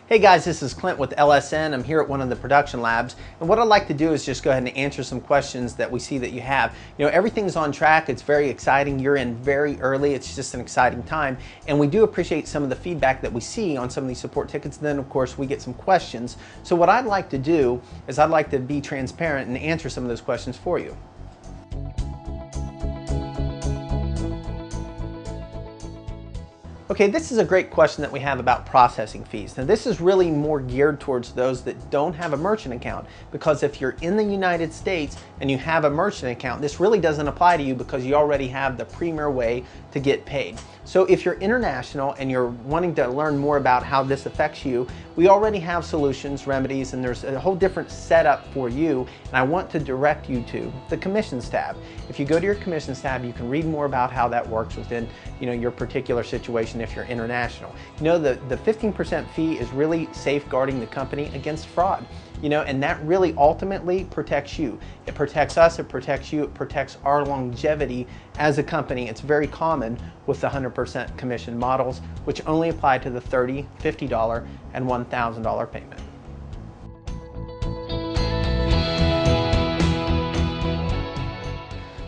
Hey guys, this is Clint with LSN. I'm here at one of the production labs, and what I'd like to do is just go ahead and answer some questions that we see that you have. Everything's on track. It's very exciting. You're in very early. It's just an exciting time, and we do appreciate some of the feedback that we see on some of these support tickets. And then of course we get some questions. So what I'd like to do is I'd like to be transparent and answer some of those questions for you. Okay, this is a great question that we have about processing fees. Now this is really more geared towards those that don't have a merchant account, because if you're in the United States and you have a merchant account, this really doesn't apply to you because you already have the premier way to get paid. So if you're international and you're wanting to learn more about how this affects you, we already have solutions, remedies, and there's a whole different setup for you, and I want to direct you to the commissions tab. If you go to your commissions tab, you can read more about how that works within your particular situation if you're international. The 15% fee is really safeguarding the company against fraud. And that really ultimately protects you. It protects us, it protects you, it protects our longevity as a company. It's very common with the 100% commission models, which only apply to the $30, $50, and $1,000 payment.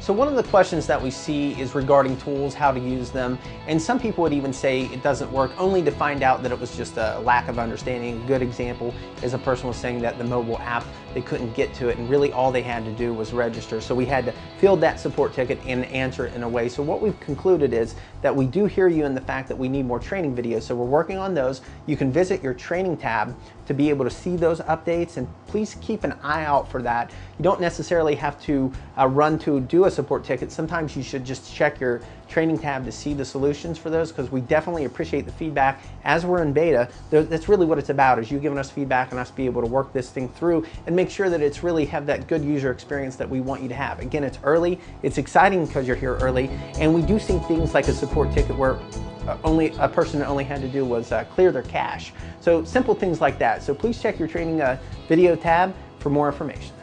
So one of the questions that we see is regarding tools, how to use them, and some people would even say it doesn't work, only to find out that it was just a lack of understanding. A good example is a person was saying that the mobile app, they couldn't get to it, and really all they had to do was register. So we had to field that support ticket and answer it in a way. So what we've concluded is that we do hear you in the fact that we need more training videos. So we're working on those. You can visit your training tab to be able to see those updates, and please keep an eye out for that. You don't necessarily have to run to do a support ticket. Sometimes you should just check your training tab to see the solutions for those, because we definitely appreciate the feedback as we're in beta. That's really what it's about, is you giving us feedback and us be able to work this thing through and make sure that it's really have that good user experience that we want you to have. Again, it's early, it's exciting because you're here early, and we do see things like a support ticket where only a person only had to do was clear their cache. So simple things like that. So please check your training video tab for more information.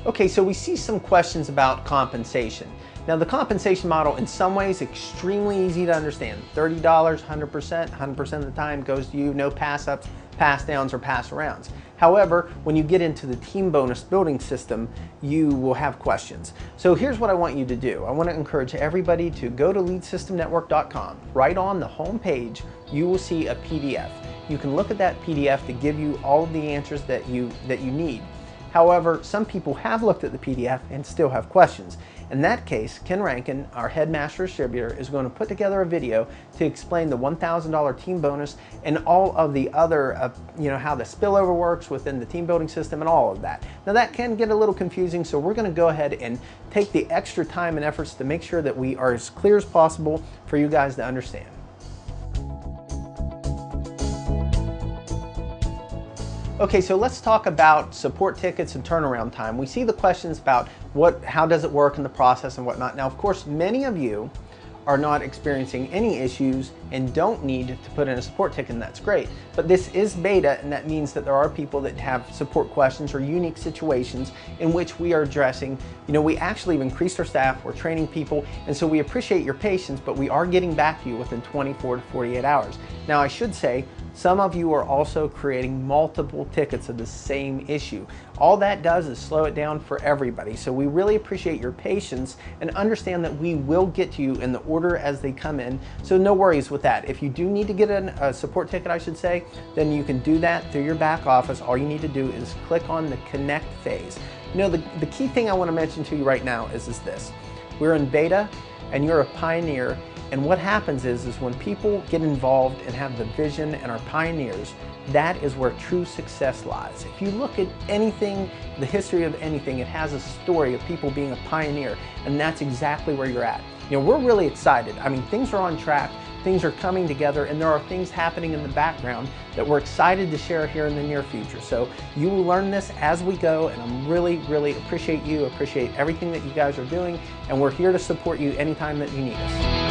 Okay, so we see some questions about compensation. Now the compensation model in some ways extremely easy to understand. $30, 100% of the time goes to you, no pass ups, pass downs, or pass arounds. However, when you get into the team bonus building system, you will have questions. So here's what I want you to do. I want to encourage everybody to go to leadsystemnetwork.com. Right on the home page, you will see a PDF. You can look at that PDF to give you all of the answers that you need. However, some people have looked at the PDF and still have questions. In that case, Ken Rankin, our headmaster distributor, is going to put together a video to explain the $1,000 team bonus and all of the other, how the spillover works within the team building system and all of that. Now that can get a little confusing, so we're going to go ahead and take the extra time and efforts to make sure that we are as clear as possible for you guys to understand. Okay, so let's talk about support tickets and turnaround time. We see the questions about how does it work in the process and whatnot. Now, of course, many of you are not experiencing any issues and don't need to put in a support ticket, and that's great. But this is beta, and that means that there are people that have support questions or unique situations in which we are addressing. We actually have increased our staff, we're training people, and so we appreciate your patience, but we are getting back to you within 24 to 48 hours. Now, I should say, some of you are also creating multiple tickets of the same issue. All that does is slow it down for everybody. So we really appreciate your patience and understand that we will get to you in the order as they come in. So no worries with that. If you do need to get a support ticket, I should say, then you can do that through your back office. All you need to do is click on the connect phase. The key thing I want to mention to you right now is this. We're in beta and you're a pioneer. And what happens is when people get involved and have the vision and are pioneers, that is where true success lies. If you look at anything, the history of anything, it has a story of people being a pioneer, and that's exactly where you're at. We're really excited. I mean, things are on track, things are coming together, and there are things happening in the background that we're excited to share here in the near future. So you will learn this as we go, and I'm really appreciate everything that you guys are doing, and we're here to support you anytime that you need us.